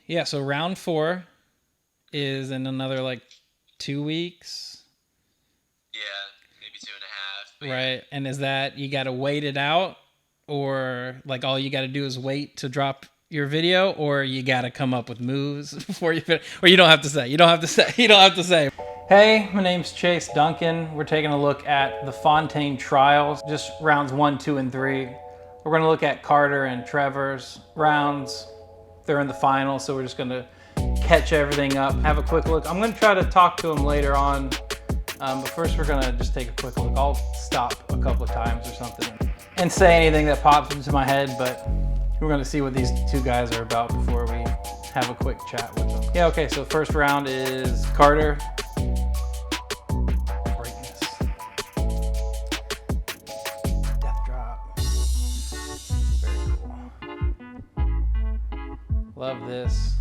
Yeah, so round 4 is in another like 2 weeks. Yeah, maybe 2.5. Right. Yeah. And is that you got to wait it out, or like all you got to do is wait to drop your video, or you got to come up with moves before you finish, or you don't have to say. You don't have to say. Hey, my name's Chase Duncan. We're taking a look at the Fontaine Trials, just rounds 1, 2, and 3. We're going to look at Carter and Trevor's rounds. They're in the final, so we're just going to catch everything up, have a quick look. I'm going to try to talk to them later on, but first we're going to just take a quick look. I'll stop a couple of times or something and say anything that pops into my head, but we're going to see what these two guys are about before we have a quick chat with them. Yeah, okay, so first round is Carter. Love this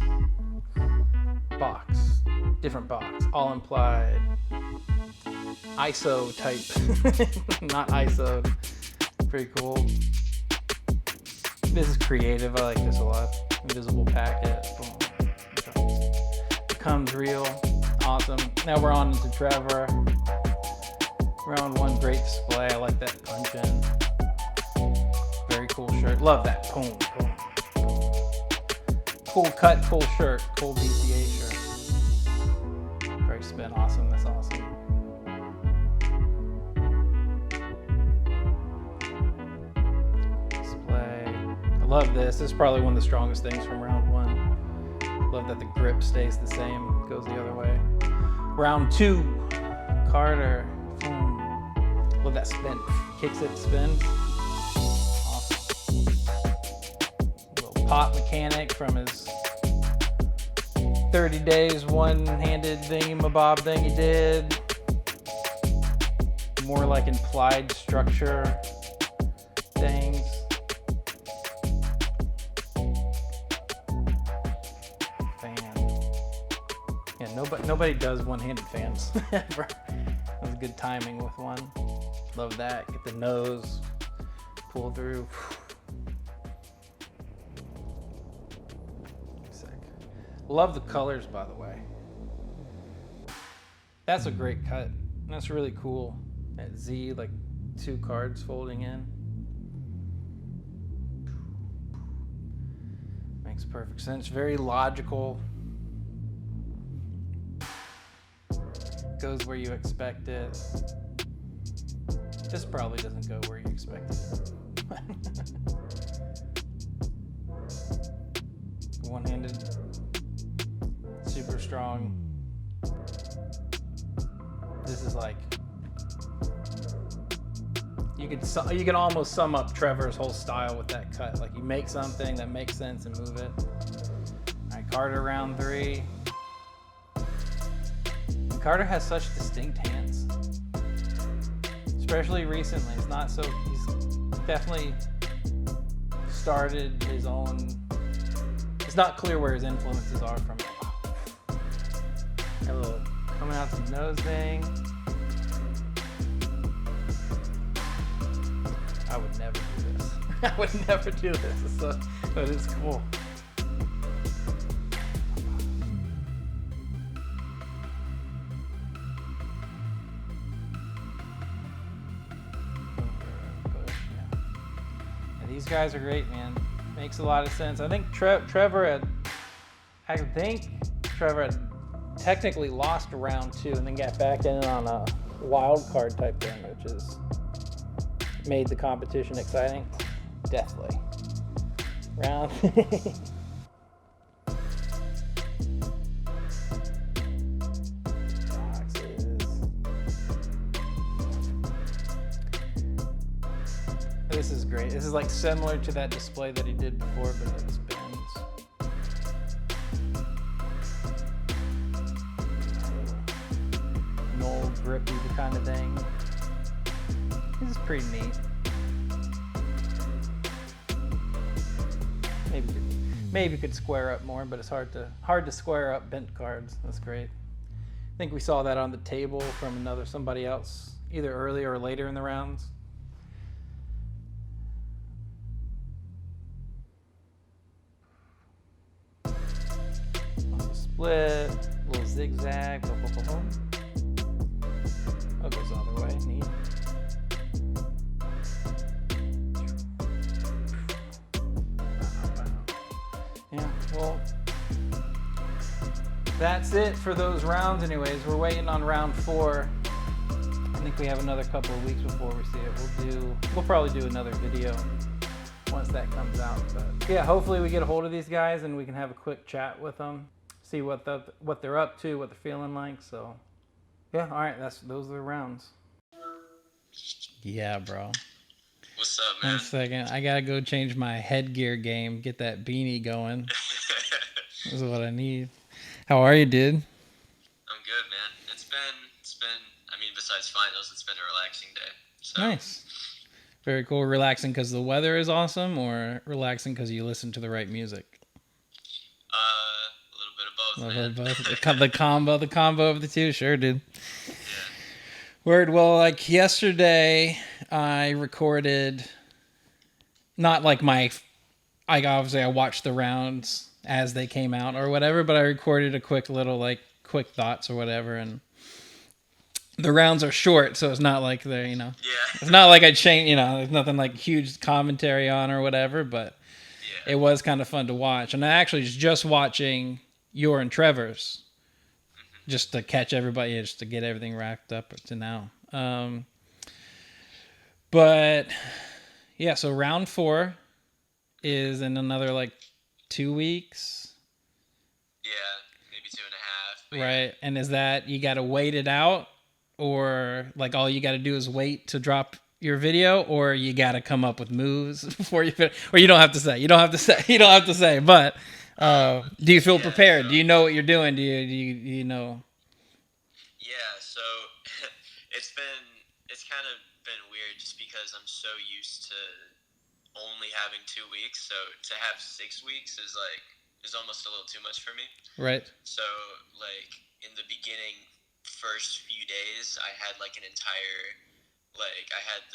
box, different box, all implied, ISO type, not ISO, pretty cool. This is creative, I like this a lot. Invisible packet, boom. Becomes real, awesome. Now we're on to Trevor. Round 1, great display, I like that punch in. Very cool shirt, love that, boom, boom. Cool cut, cool shirt, cool BCA shirt. Very spin, awesome, that's awesome. Display. I love this. This is probably one of the strongest things from round 1. Love that the grip stays the same, goes the other way. Round 2, Carter. Love that spin. Kicks it, spins. Pop mechanic from his 30 days one-handed thingamabob thing he did. More like implied structure things. Fan. Yeah, nobody does one-handed fans ever. That was good timing with one. Love that. Get the nose, pull through. Love the colors, by the way. That's a great cut. That's really cool. That Z, like 2 cards folding in. Makes perfect sense. Very logical. Goes where you expect it. This probably doesn't go where you expect it. One-handed. Super strong. This is like you can almost sum up Trevor's whole style with that cut. Like you make something that makes sense and move it. All right, Carter round 3. And Carter has such distinct hands, especially recently. He's definitely started his own. It's not clear where his influences are from. A little coming out some nose thing. I would never do this. I would never do this. But it's cool. Yeah, these guys are great, man. Makes a lot of sense. I think Trevor had technically lost round 2 and then got back in on a wild card type thing, which is made the competition exciting. Definitely. Round. This is great. This is like similar to that display that he did before, but it spins. Grippy kind of thing. This is pretty neat. Maybe you could square up more, but it's hard to square up bent cards. That's great. I think we saw that on the table from somebody else, either earlier or later in the rounds. Little zigzag. Boom, boom, boom, boom. Oh, goes the other way. Neat. Yeah, well, that's it for those rounds anyways. We're waiting on round 4. I think we have another couple of weeks before we see it. We'll probably do another video once that comes out. But yeah, hopefully we get a hold of these guys and we can have a quick chat with them, see what they're up to, what they're feeling like. So yeah, all right, those are the rounds. Yeah, bro. What's up, man? 1 second, I gotta go change my headgear game, get that beanie going. This is what I need. How are you, dude? I'm good, man. It's been. I mean, besides finals, it's been a relaxing day. So. Nice. Very cool. Relaxing because the weather is awesome, or relaxing because you listen to the right music? A little bit of both, man. The combo of the two. Sure, dude. Yeah. Word. Well, like yesterday, I recorded. Not like obviously I watched the rounds as they came out or whatever, but I recorded a quick thoughts or whatever, and the rounds are short, so it's not like they're, Yeah. it's not like I change, there's nothing like huge commentary on or whatever, but Yeah. it was kind of fun to watch. And I actually was just watching your and Trevor's just to catch everybody, just to get everything wrapped up to now. But yeah, so round 4 is in another like 2 weeks. Yeah, maybe 2.5. But Right. yeah. And is that you got to wait it out, or like all you got to do is wait to drop your video, or you got to come up with moves before you finish, or you don't have to say. You don't have to say. But do you feel prepared? So, Do you know what you're doing? Do you know? Yeah. So it's kind of been weird just because I'm so used to only having 2 weeks. So to have 6 weeks is almost a little too much for me. Right. So like in the beginning, first few days, I had like an entire I had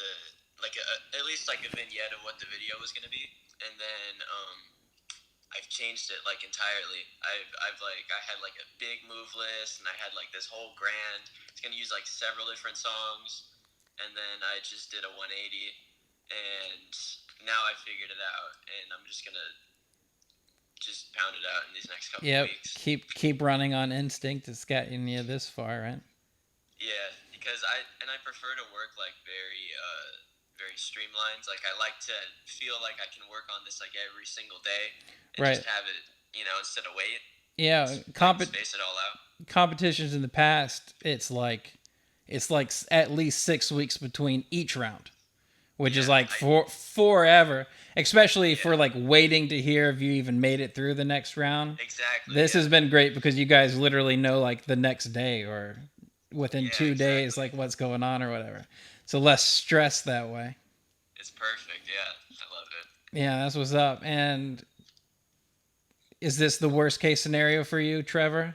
at least like a vignette of what the video was gonna be, and then I've changed it like entirely. I had like a big move list, and I had like this whole grand. It's gonna use like several different songs, and then I just did a 180, and now I figured it out, and I'm just gonna pound it out in these next couple of weeks. Keep running on instinct. It's gotten you this far, right? Yeah, because I prefer to work like very streamlined. Like I like to feel like I can work on this like every single day and Right. just have it, instead of wait. Yeah, Space it all out. competitions in the past, it's like at least 6 weeks between each round, which is like forever, especially for like waiting to hear if you even made it through the next round. Exactly. This has been great because you guys literally know like the next day or within 2 days like what's going on or whatever. So less stress that way. It's perfect. Yeah, I love it. Yeah, that's what's up. And is this the worst case scenario for you, Trevor?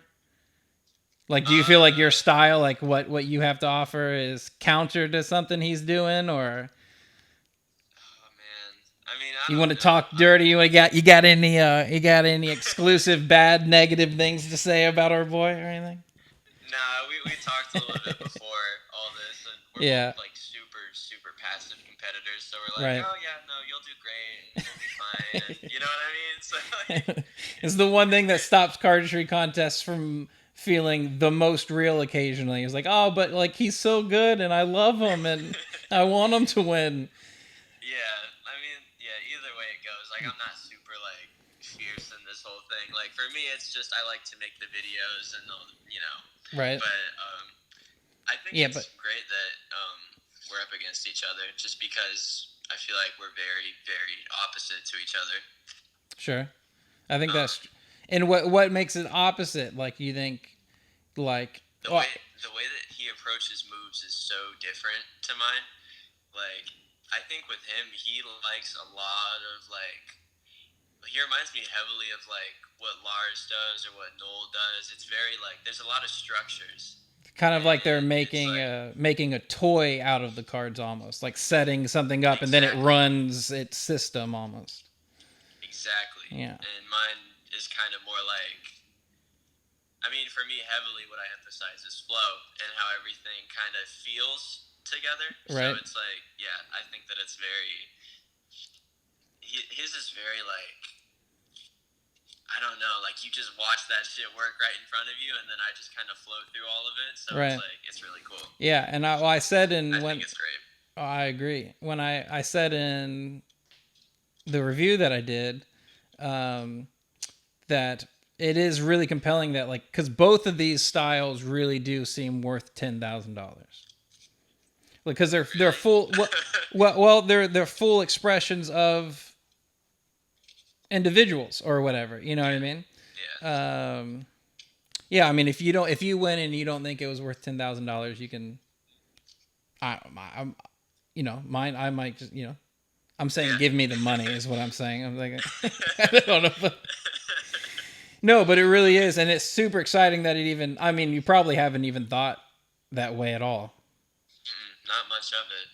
Like, do you feel like your style, like what you have to offer, is counter to something he's doing, or Oh man, I mean, you want to talk dirty? You got any exclusive bad negative things to say about our boy or anything? Nah, we talked a little bit before all this, and we're both like super passive competitors. So we're like, oh yeah, no, you'll do great, and you'll be fine. And, you know what I mean? So like, it's the one thing that stops cardistry contests from feeling the most real occasionally. It's like, oh, but like he's so good and I love him and I want him to win. Yeah, I mean, yeah, either way it goes. Like, I'm not super like fierce in this whole thing. Like, for me, it's just I like to make the videos and Right. But I think it's great that we're up against each other, just because I feel like we're very very opposite to each other. Sure. I think that's. And what makes it opposite? Like, you think, like the way that he approaches moves is so different to mine. Like, I think with him, he likes a lot of like. He reminds me heavily of like what Lars does or what Noel does. It's very like there's a lot of structures. Kind of like they're making a toy out of the cards, almost like setting something up and then it runs its system almost. Exactly. Yeah. And mine is kind of more like I mean, for me, heavily what I emphasize is flow and how everything kind of feels together. So Right. it's like, yeah, I think that it's very. His is very like, I don't know, like you just watch that shit work right in front of you, and then I just kind of flow through all of it. So it's Right. like it's really cool. Yeah, and I said I in think when it's great. oh, I agree. When I said in the review that I did, um, that it is really compelling that like because both of these styles really do seem worth $10,000 because they're Really? full well they're full expressions of individuals or whatever, you know what I Yeah. mean. Yeah. um yeah, I mean if you win and you don't think it was worth $10,000 you can I'm you know mine I might just you know I'm saying Yeah. give me the money is what I'm saying. I'm like I don't know but no, but it really is, and it's super exciting that it even. I mean, you probably haven't even thought that way at all. Not much of it.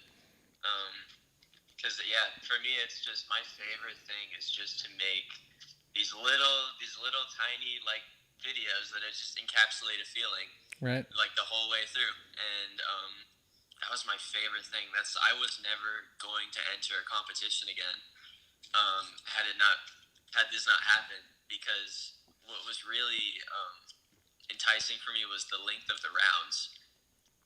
Because yeah, for me, it's just my favorite thing is just to make these little tiny like videos that just encapsulate a feeling Right. like the whole way through, and that was my favorite thing. I was never going to enter a competition again, had this not happened, because what was really enticing for me was the length of the rounds.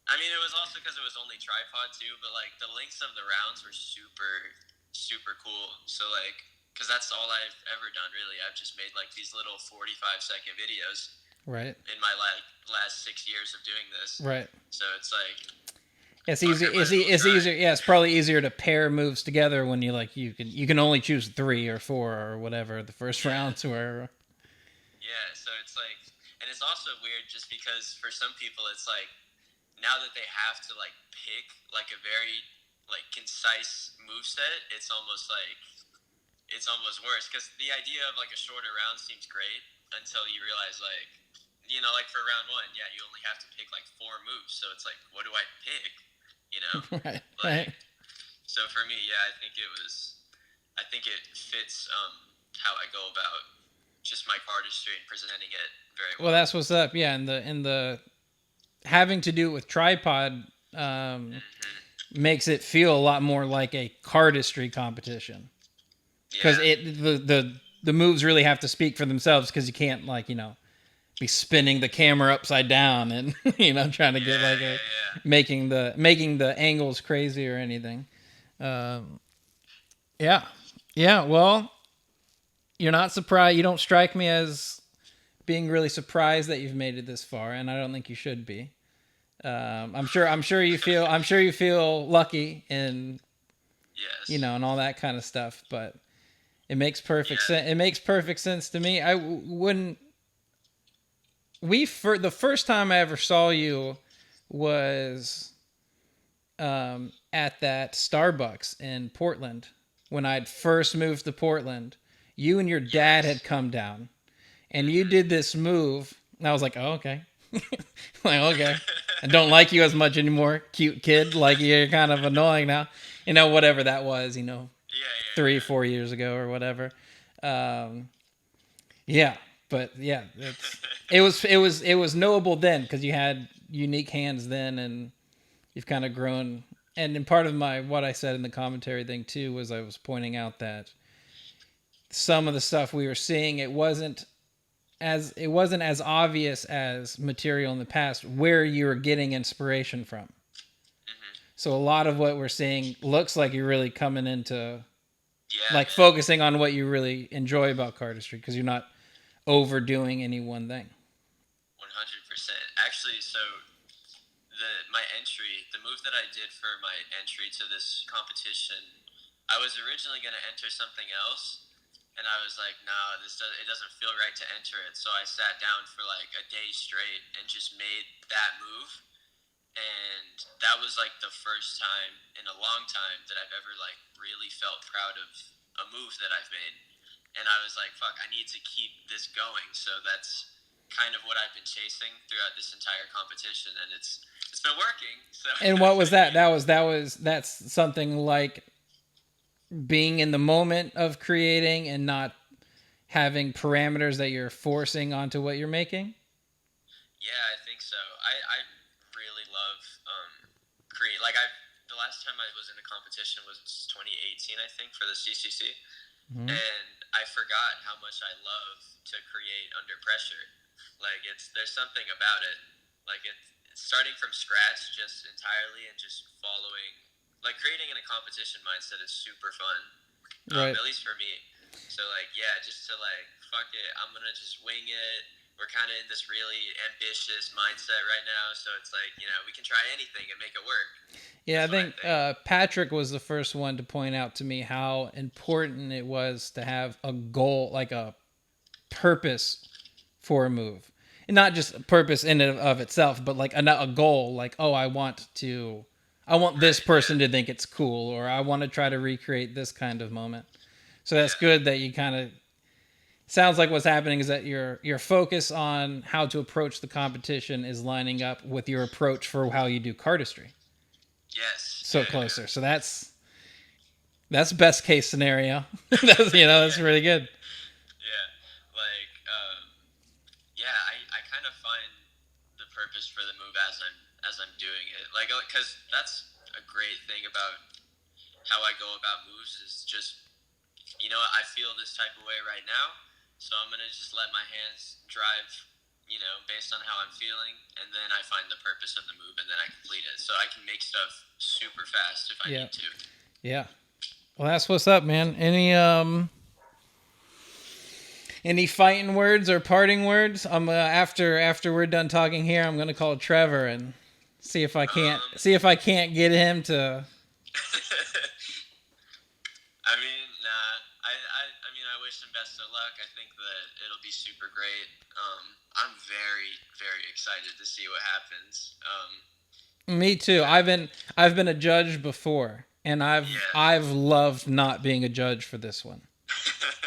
I mean, it was also because it was only tripod too, but like the lengths of the rounds were super, super cool. So like, because that's all I've ever done really. I've just made like these little 45-second videos Right. in my like last 6 years of doing this. Right. So it's like, It's fuck, easy. I might as well It's try. easier. Yeah, it's probably easier to pair moves together when you can only choose 3 or 4 or whatever the first Yeah, rounds were. yeah. So it's like, and it's also weird just because for some people it's like now that they have to like pick like a very like concise move set, it's almost worse because the idea of like a shorter round seems great until you realize like like for round one, yeah, you only have to pick like 4 moves, so it's like what do I pick, you know Right. like Right. so for me, yeah, I think it fits how I go about just my cardistry and presenting it very Well, well. that's what's up. Yeah, and the having to do it with tripod Mm-hmm. makes it feel a lot more like a cardistry competition because Yeah, the moves really have to speak for themselves because you can't like be spinning the camera upside down and trying to get yeah, like a yeah, yeah. making the angles crazy or anything. um yeah, yeah, well, you're not surprised. You don't strike me as being really surprised that you've made it this far, and I don't think you should be. I'm sure you feel lucky and Yes. and all that kind of stuff, but it makes perfect Yeah. sense. It makes perfect sense to me. Wouldn't we for the first time I ever saw you was at that Starbucks in Portland when I'd first moved to Portland. You and your dad had Yes. come down, and you Mm-hmm. did this move. And I was like, oh, okay, like okay. I don't like you as much anymore, cute kid. Like you're kind of annoying now. Whatever that was. Yeah, yeah, Three, yeah. 4 years ago or whatever. Um, yeah, but yeah, it was knowable then because you had unique hands then, and you've kind of grown. And in part of my what I said in the commentary thing too was I was pointing out that some of the stuff we were seeing it wasn't as obvious as material in the past where you were getting inspiration from. Mm-hmm. So a lot of what we're seeing looks like you're really coming into Yeah, like man. focusing on what you really enjoy about cardistry because you're not overdoing any one thing. 100%. Actually, so the move that I did for my entry to this competition, I was originally going to enter something else, and I was like, no, it doesn't feel right to enter it. So I sat down for like a day straight and just made that move, and that was like the first time in a long time that I've ever like really felt proud of a move that I've made. And I was like, fuck, I need to keep this going. So that's kind of what I've been chasing throughout this entire competition, and it's been working. So And what was that? That's something like being in the moment of creating and not having parameters that you're forcing onto what you're making. Yeah, I think so. I really love create. Like the last time I was in a competition was 2018, I think, for the CCC, and I forgot how much I love to create under pressure. Like there's something about it. Like it's starting from scratch, just entirely, and just following. Like creating in a competition mindset is super fun, Right. at least for me. So like yeah, just to like fuck it, I'm gonna just wing it. We're kind of in this really ambitious mindset right now, so it's like we can try anything and make it work. Yeah, I That's what I think think. Patrick was the first one to point out to me how important it was to have a goal, like a purpose for a move. And not just a purpose in and of itself, but like a goal, like, oh, I want this Right? person Yeah. to think it's cool, or I want to try to recreate this kind of moment. So that's Yeah. good that you kind of sounds like what's happening is that your focus on how to approach the competition is lining up with your approach for how you do cardistry. Yes. So Yeah. Yeah. closer. So that's best case scenario. That's Yeah. really good. Yeah. Like, yeah, I kind of find the purpose for the move as I'm doing it. Like, because that's a great thing about how I go about moves is just I feel this type of way right now, so I'm gonna just let my hands drive. Based on how I'm feeling, and then I find the purpose of the move, and then I complete it. So I can make stuff super fast if I Yeah. need to. Yeah. Well, that's what's up, man. Any fighting words or parting words? I'm after we're done talking here, I'm gonna call Trevor and Um, see if I can't get him to. I mean, nah. I mean, I wish him best of luck. I think that it'll be super great. I'm very, very excited to see what happens. Me too. Yeah, I've been a judge before, and yeah, I've loved not being a judge for this one.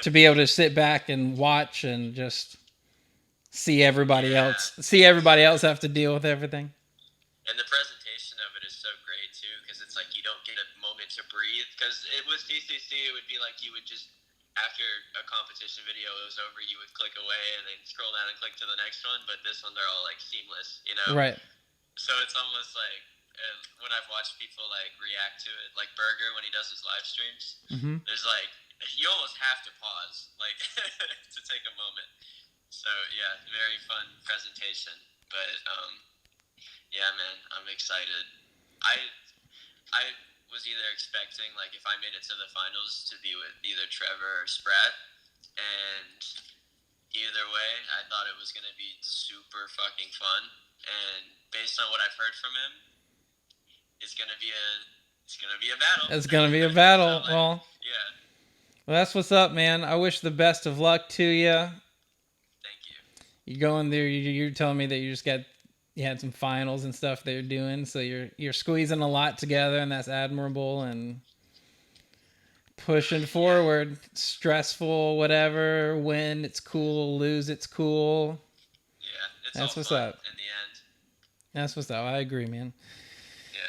To be able to sit back and watch and just yeah. see everybody else have to deal with everything. And the presentation of it is so great too, because it's like you don't get a moment to breathe. Because it was CCC, it would be like you would just after a competition video was over, you would click away and then scroll down and click to the next one. But this one, they're all like seamless. Right. So it's almost like when I've watched people like react to it, like Burger when he does his live streams. Mm-hmm. There's like you almost have to pause, like to take a moment. So yeah, very fun presentation. But yeah, man, I'm excited. I was either expecting like if I made it to the finals to be with either Trevor or Sprat, and either way, I thought it was gonna be super fucking fun. And based on what I've heard from him, it's gonna be a battle. It's gonna be a battle. So like, Well, yeah, that's what's up, man. I wish the best of luck to you. thank you. You going there? You're telling me that you had some finals and stuff they're doing, so you're squeezing a lot together, and that's admirable and pushing Yeah, forward. Stressful, whatever. Win, it's cool. Lose, it's cool. yeah, it's all That's what's fun up. in the end. That's what's up. I agree, man. Yeah,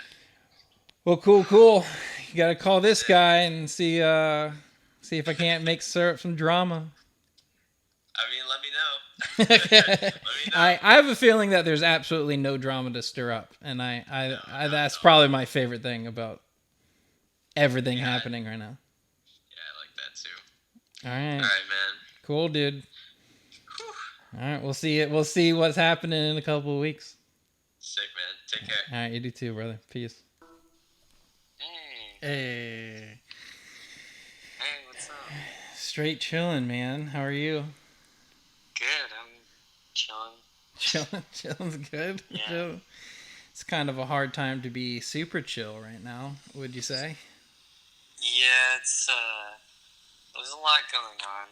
Well, cool. You gotta call this sick. guy and see if I can't make syrup some drama. I mean, let me know. Let me know. I have a feeling that there's absolutely no drama to stir up, and No, I not at that's all. probably my favorite thing about everything Yeah, happening right now. yeah, I like that too. All All right, right, man. cool, dude. Whew. All right, we'll see it. We'll see what's happening in a couple of weeks. Sick, man. Take care. All right, you do too, brother. Peace. Hey, Hey, hey, what's up? straight chilling, man. How are you? Good. I'm chilling. Chilling's good. Yeah. Chill. It's kind of a hard time to be super chill right now. Would you say? Yeah, there's a lot going on.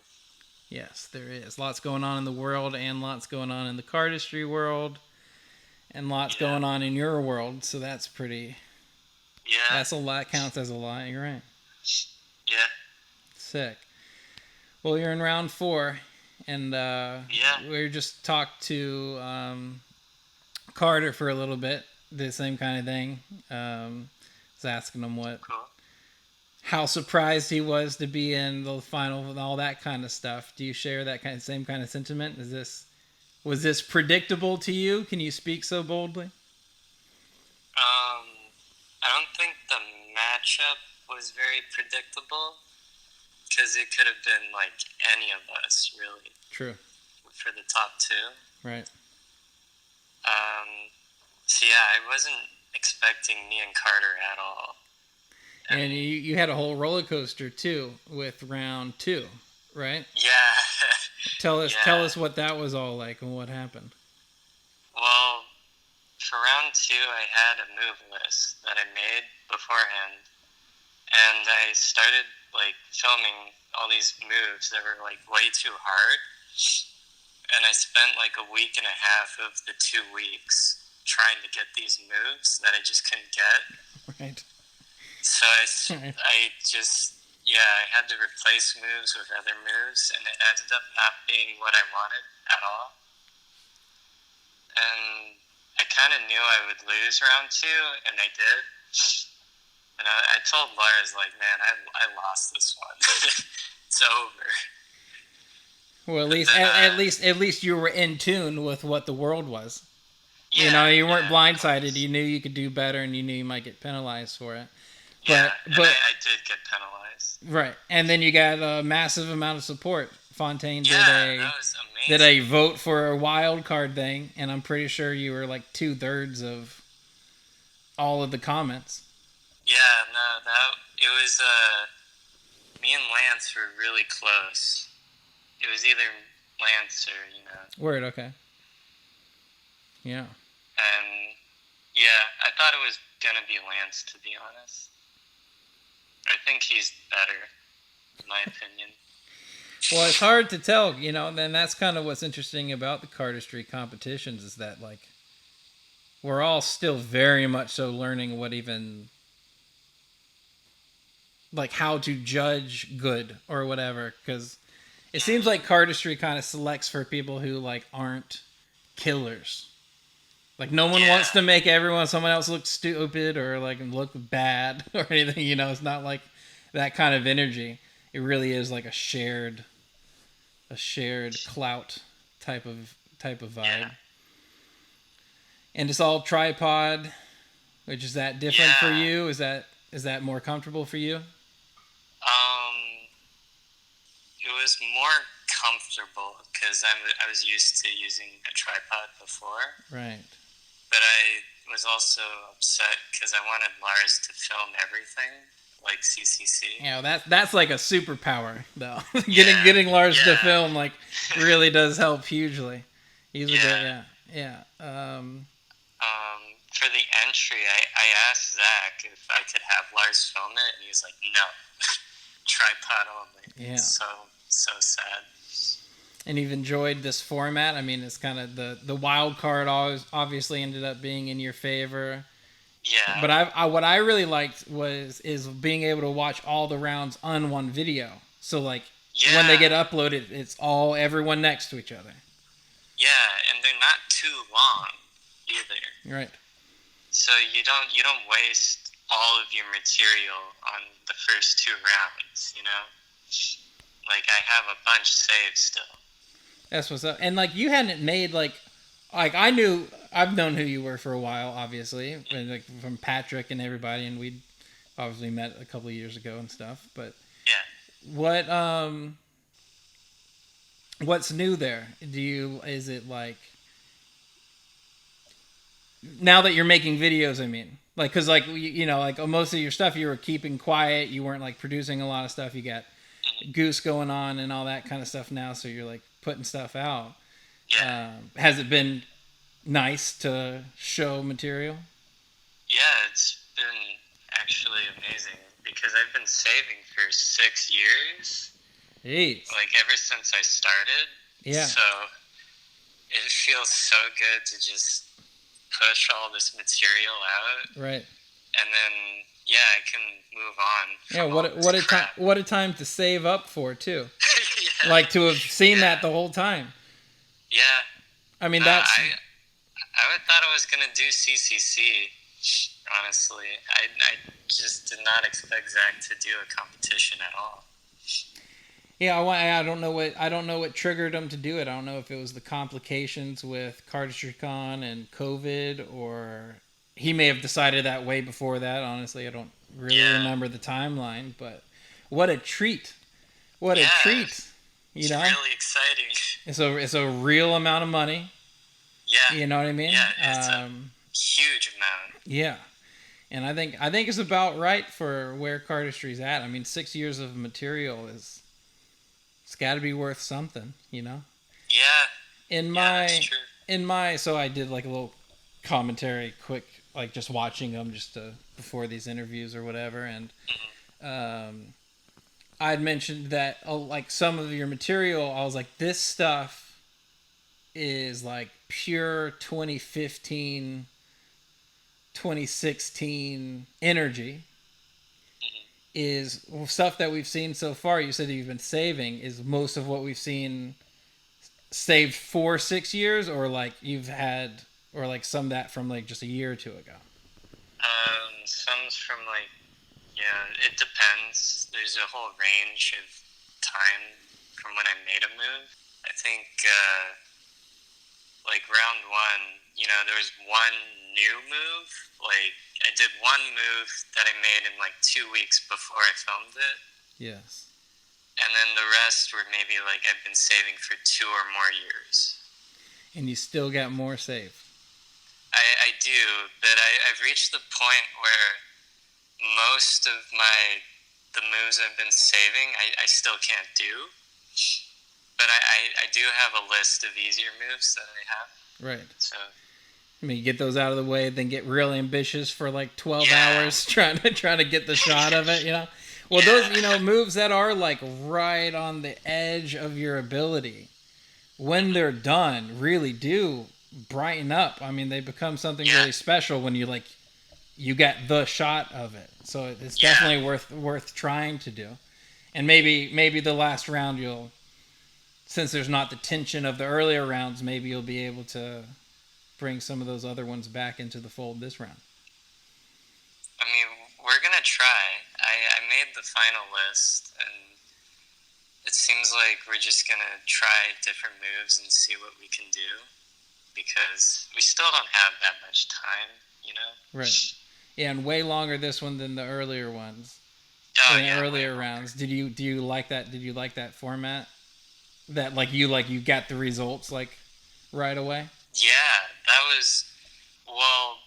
Yes, there is. Lots going on in the world, and lots going on in the cardistry world, and lots going on in your world. So that's pretty. Yeah. That's a lot. Counts as a lot. You're right. Yeah. Sick. Well, you're in round 4, and we just talked to Carter for a little bit. The same kind of thing. Was asking him how surprised he was to be in the final and all that kind of stuff. Do you share that same kind of sentiment? Was this predictable to you? Can you speak so boldly? I don't think the matchup was very predictable because it could have been like any of us, really. True. For the top two. Right. So yeah, I wasn't expecting me and Carter at all. And you had a whole roller coaster too with round 2, right? Yeah. Tell us what that was all like and what happened. Well, for round 2, I had a move list that I made beforehand, and I started like filming all these moves that were like way too hard, and I spent like a week and a half of the 2 weeks trying to get these moves that I just couldn't get. Right. So I had to replace moves with other moves, and it ended up not being what I wanted at all. And I kind of knew I would lose round 2, and I did. And I told Lars, like, man, I lost this one. It's over. Well, at least you were in tune with what the world was. Yeah, you weren't blindsided. You knew you could do better, and you knew you might get penalized for it. But I did get penalized. Right, and then you got a massive amount of support. Fontaine that was amazing. did a vote for a wild card thing, and I'm pretty sure you were like 2/3 of all of the comments. Yeah, no, it was. Me and Lance were really close. It was either Lance or Word, okay. Yeah. And yeah, I thought it was gonna be Lance, to be honest. I think he's better, in my opinion. Well, it's hard to tell, and that's kind of what's interesting about the cardistry competitions is that, like, we're all still very much so learning what even, like, how to judge good or whatever, because it seems like cardistry kind of selects for people who, like, aren't killers. Like, no one wants to make someone else look stupid or, like, look bad or anything, It's not like that kind of energy. It really is like a shared clout type of vibe. Yeah. And it's all tripod, which is that different for you? Is that more comfortable for you? It was more comfortable because I was used to using a tripod before. Right. But I was also upset because I wanted Lars to film everything, like CCC. Yeah, that's like a superpower, though. getting Lars to film like really does help hugely. He's a good, yeah. For the entry, I asked Zach if I could have Lars film it, and he was like, "No, tripod only." Yeah. So sad. And you've enjoyed this format. I mean, it's kind of the wild card always obviously ended up being in your favor. Yeah. But what I really liked is being able to watch all the rounds on one video. So like when they get uploaded, it's all everyone next to each other. Yeah, and they're not too long either. Right. So you don't waste all of your material on the first 2 rounds, Like I have a bunch saved still. That's what's up. And like you hadn't made like I've known who you were for a while, obviously, and like from Patrick and everybody, and we'd obviously met a couple of years ago and stuff. But what's new there? Is it like now that you're making videos? I mean, like because like like most of your stuff you were keeping quiet. You weren't like producing a lot of stuff. You got Goose going on and all that kind of stuff now, so you're like putting stuff out. Yeah. Has it been nice to show material? Yeah, it's been actually amazing because I've been saving for 6 years. Jeez. Like ever since I started. Yeah. So it feels so good to just push all this material out. Right. And then I can move on. Yeah, what a time to save up for too. Yeah. Like to have seen that the whole time. Yeah. I mean that's I thought I was gonna do CCC. Honestly, I just did not expect Zach to do a competition at all. Yeah, I don't know what triggered him to do it. I don't know if it was the complications with CardistryCon and COVID, or he may have decided that way before that. Honestly, I don't really Yeah. remember the timeline, but what a treat! What a Yeah. treat! You It's know, really exciting. it's a real amount of money. Yeah. You know what I mean? Yeah, it's a huge amount. Yeah, and I think it's about right for where cardistry's at. I mean, 6 years of material is it's got to be worth something, you know. Yeah. In Yeah, that's my true. so I did like a little commentary, quick, like just watching them before these interviews or whatever, and um, I'd mentioned that like some of your material, I was like, this stuff is like pure 2015 2016 energy, is stuff that we've seen so far. You said you've been saving, is most of what we've seen saved for 6 years, or like you've had, or like some that from like just a year or two ago? Some's from like, yeah, it depends. There's a whole range of time from when I made a move. I think, like round one, there was one new move. Like, I did one move that I made in like 2 weeks before I filmed it. Yes. And then the rest were maybe like I've been saving for 2 or more years. And you still got more saved. I do, but I've reached the point where most of the moves I've been saving, I still can't do. But I do have a list of easier moves that I have. Right. So, I mean, get those out of the way, then get real ambitious for like 12 hours trying to get the shot of it, you know? Well, those, moves that are like right on the edge of your ability, when they're done, really do brighten up. I mean, they become something really special when you get the shot of it. So it's definitely worth trying to do. And maybe the last round since there's not the tension of the earlier rounds, maybe you'll be able to bring some of those other ones back into the fold this round. I mean, we're going to try. I made the final list, and it seems like we're just going to try different moves and see what we can do, because we still don't have that much time, Right. Yeah, and way longer this one than the earlier ones. Earlier rounds. Do you like that? Did you like that format? That you got the results like right away? Yeah, that was, well,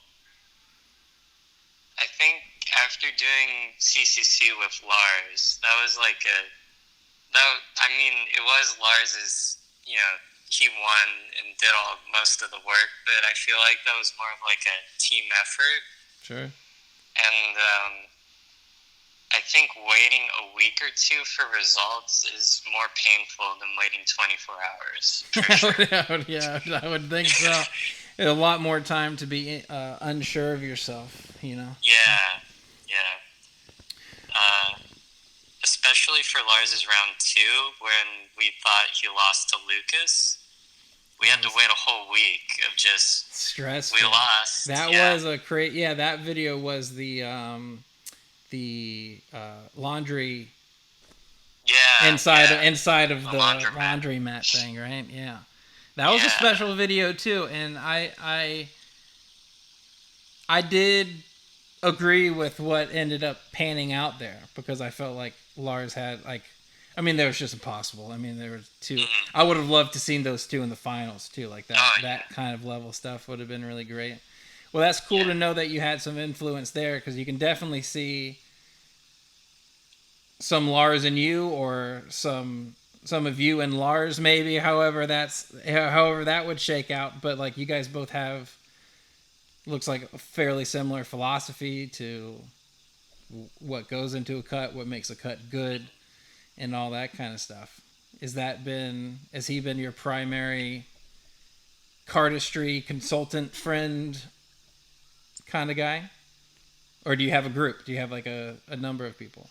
I think after doing CCC with Lars, that was like it was Lars's, he won and did most of the work, but I feel like that was more of like a team effort. Sure. And I think waiting a week or two for results is more painful than waiting 24 hours. For sure. I would think so. A lot more time to be unsure of yourself, Yeah. Especially for Lars's round 2, when we thought he lost to Lucas. We had to wait a whole week of just stress. We lost. That was a that video was the laundry. Yeah. Inside of the laundry mat thing, right? Yeah. That was a special video too, and I did agree with what ended up panning out there, because I felt like Lars had there was just impossible. I mean, there were two. I would have loved to seen those two in the finals too, like that. That kind of level stuff would have been really great. Well, that's cool to know that you had some influence there, because you can definitely see some Lars in you, or some of you and Lars, maybe. However that would shake out. But you guys both have, looks like a fairly similar philosophy to what goes into a cut, what makes a cut good, and all that kind of stuff. Has he been your primary cardistry consultant, friend kind of guy? Or do you have a group? Do you have a number of people?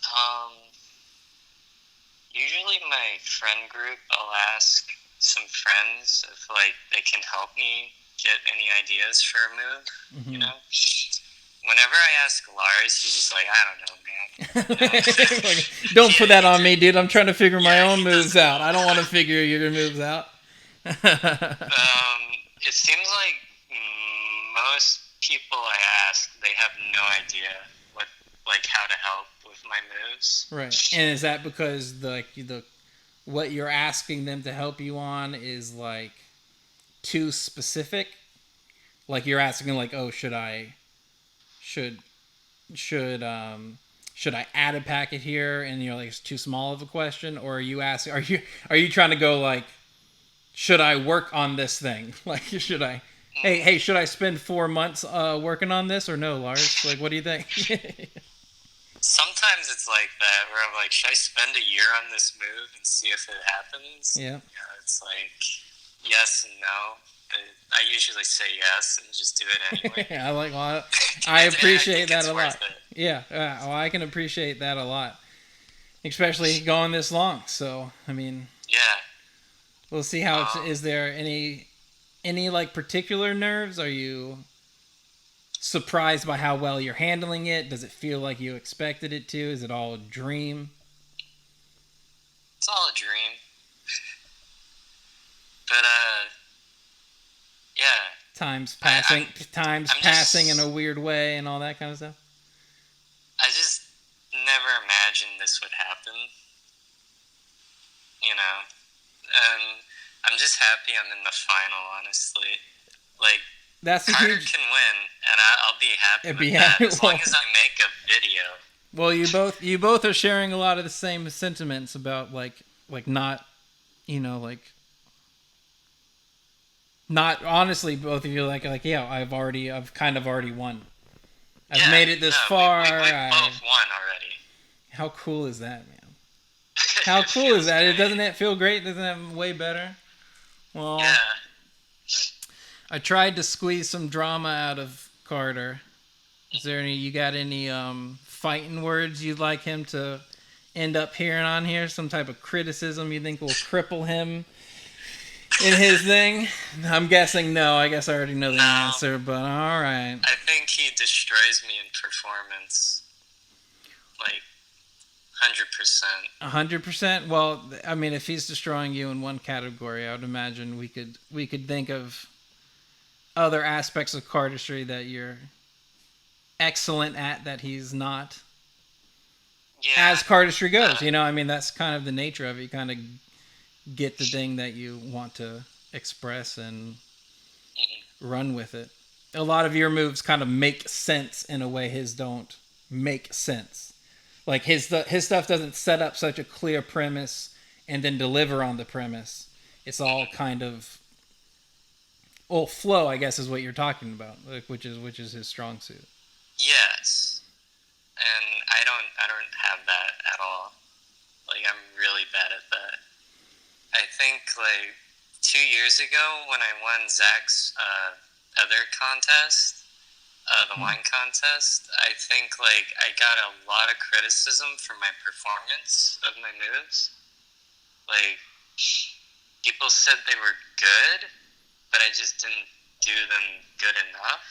Usually my friend group, I'll ask some friends if they can help me get any ideas for a move, whenever I ask Lars, he's just like, I don't know, man. Like, don't put that on me, dude. I'm trying to figure my own he moves doesn't out. know. I don't want to figure your moves out. It seems like most people I ask, they have no idea how to help with my moves. Right. And is that because the what you're asking them to help you on is like too specific? Like you're asking like, oh, should I add a packet here? And like it's too small of a question, or are you asking? Are you trying to go like, should I work on this thing? Like, should I? Hey, should I spend 4 months working on this or no, Lars? Like, what do you think? Sometimes it's like that, where I'm like, should I spend a year on this move and see if it happens? Yeah. It's like yes and no. I usually say yes and just do it anyway. I appreciate that a lot. It. Yeah, well, I can appreciate that a lot, especially going this long. So, I mean, yeah, we'll see how it's. Is there any like particular nerves? Are you surprised by how well you're handling it? Does it feel like you expected it to? Is it all a dream? It's all a dream. But yeah. Time's passing in a weird way and all that kind of stuff. I just never imagined this would happen. And I'm just happy I'm in the final, honestly. Like, Carter can win, and I'll be happy with that, as long as I make a video. Well, you both are sharing a lot of the same sentiments about like not, not honestly, both of you like yeah, I've kind of already won. I've made it this far. We both won already. How cool is that, man? How cool is that? Doesn't it feel great? Doesn't that way better? Well, yeah. I tried to squeeze some drama out of Carter. Is there you got any fighting words you'd like him to end up hearing on here? Some type of criticism you think will cripple him in his thing? I'm guessing no. I guess I already know the answer, but all right. I think he destroys me in performance. Like, 100%. 100%? Well, I mean, if he's destroying you in one category, I would imagine we could think of other aspects of cardistry that you're excellent at that he's not. Yeah. As cardistry goes, I mean, that's kind of the nature of it. You kind of get the thing that you want to express and run with it. A lot of your moves kind of make sense in a way his don't make sense. Like his stuff doesn't set up such a clear premise and then deliver on the premise. It's all kind of flow, I guess, is what you're talking about, like, which is his strong suit. Yes, and I don't have that at all. Like, I'm really bad at that. I think like 2 years ago when I won Zach's other contest, the wine contest, I think like I got a lot of criticism for my performance of my moves. Like, people said they were good, but I just didn't do them good enough.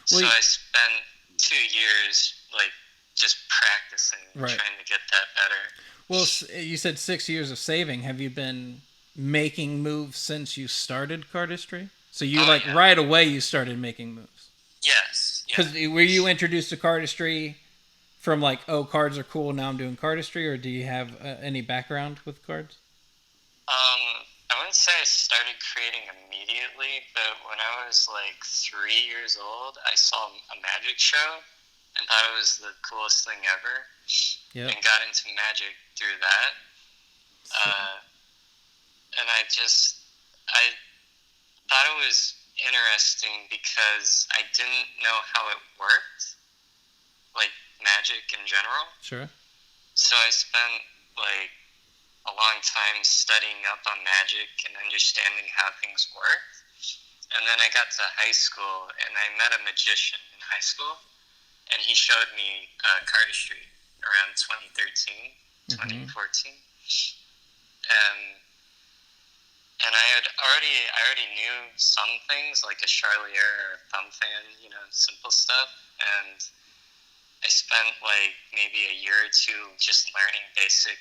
So I spent 2 years like just practicing, trying to get that better. Well, you said 6 years of saving. Have you been making moves since you started cardistry? So you right away you started making moves. Yes. Because were you introduced to cardistry from like, oh, cards are cool, now I'm doing cardistry, or do you have any background with cards? I wouldn't say I started creating immediately, but when I was like 3 years old, I saw a magic show and thought it was the coolest thing ever. Yep. And got into magic through that. And I thought it was interesting because I didn't know how it worked, like magic in general. Sure. So I spent like a long time studying up on magic and understanding how things work. And then I got to high school and I met a magician in high school, and he showed me cardistry around 2013, 2014. And And I already knew some things like a Charlier or a thumb fan, simple stuff. And I spent like maybe a year or two just learning basic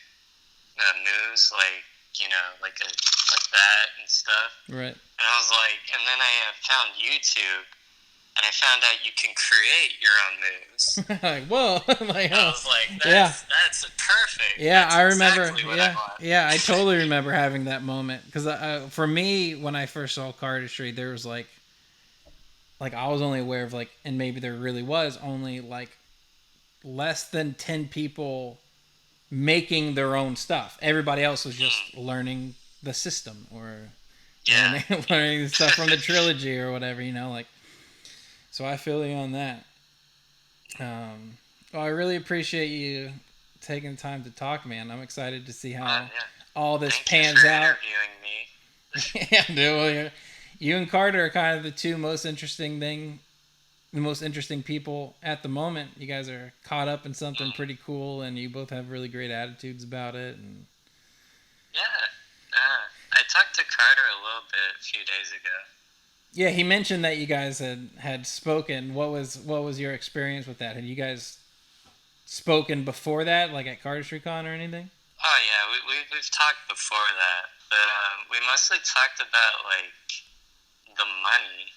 moves, like like that and stuff. Right. And I was like, and then I found YouTube, and I found out you can create your own moves. Like, whoa! Like, I was like, yeah. That's perfect. Yeah, that's I remember. Exactly what I want. Yeah, I totally remember having that moment because for me, when I first saw cardistry, there was like I was only aware of like, and maybe there really was only like less than 10 people making their own stuff. Everybody else was just learning the system or learning stuff from the trilogy or whatever, like. So I feel you on that. Well, I really appreciate you taking time to talk, man. I'm excited to see how all this pans out. Interviewing me. Yeah, dude. Well, you and Carter are kind of the two most interesting people at the moment. You guys are caught up in something pretty cool, and you both have really great attitudes about it. And I talked to Carter a little bit a few days ago. Yeah, he mentioned that you guys had spoken. What was your experience with that? Had you guys spoken before that, like at CardistryCon or anything? Oh yeah, we've talked before that, but we mostly talked about like the money.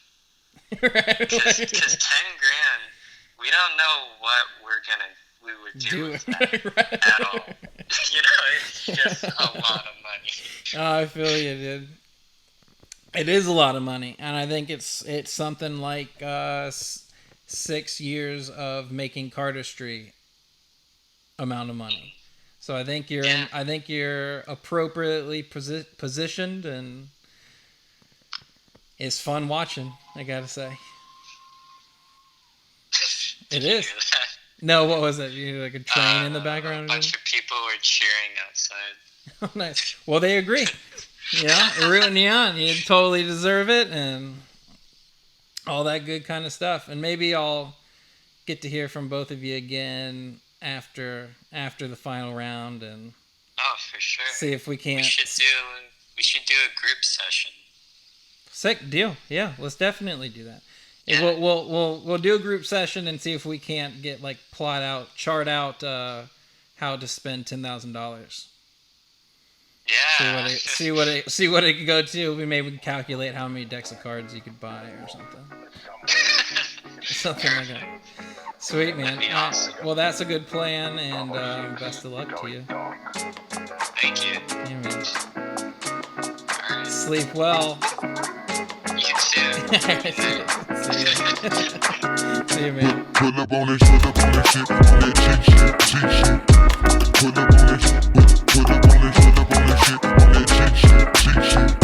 Right. Because 10 grand, we don't know what we would do with that right. At all. It's just a lot of money. Oh, I feel you, dude. It is a lot of money, and I think it's something like 6 years of making cardistry amount of money. So I think you're appropriately positioned, and it's fun watching. I gotta say, it is. No, what was it? You like a train in the background? A bunch of people were cheering outside. Oh, nice. Well, they agree. Rooting you on. You totally deserve it, and all that good kind of stuff. And maybe I'll get to hear from both of you again after the final round, and for sure. See if we can't. We should do a group session. Sick deal. Yeah, let's definitely do that. Yeah. We'll do a group session and see if we can't get like chart out how to spend $10,000. Yeah. See what it could go to. We maybe calculate how many decks of cards you could buy or something. Something like that. Sweet, man. Awesome. Well, that's a good plan, and best of luck to you. Thank you. Yeah, man. All right. Sleep well. You too. See you, man. Pull up on that shit, on that cheat shit. Pull up on that shit, on that cheat shit.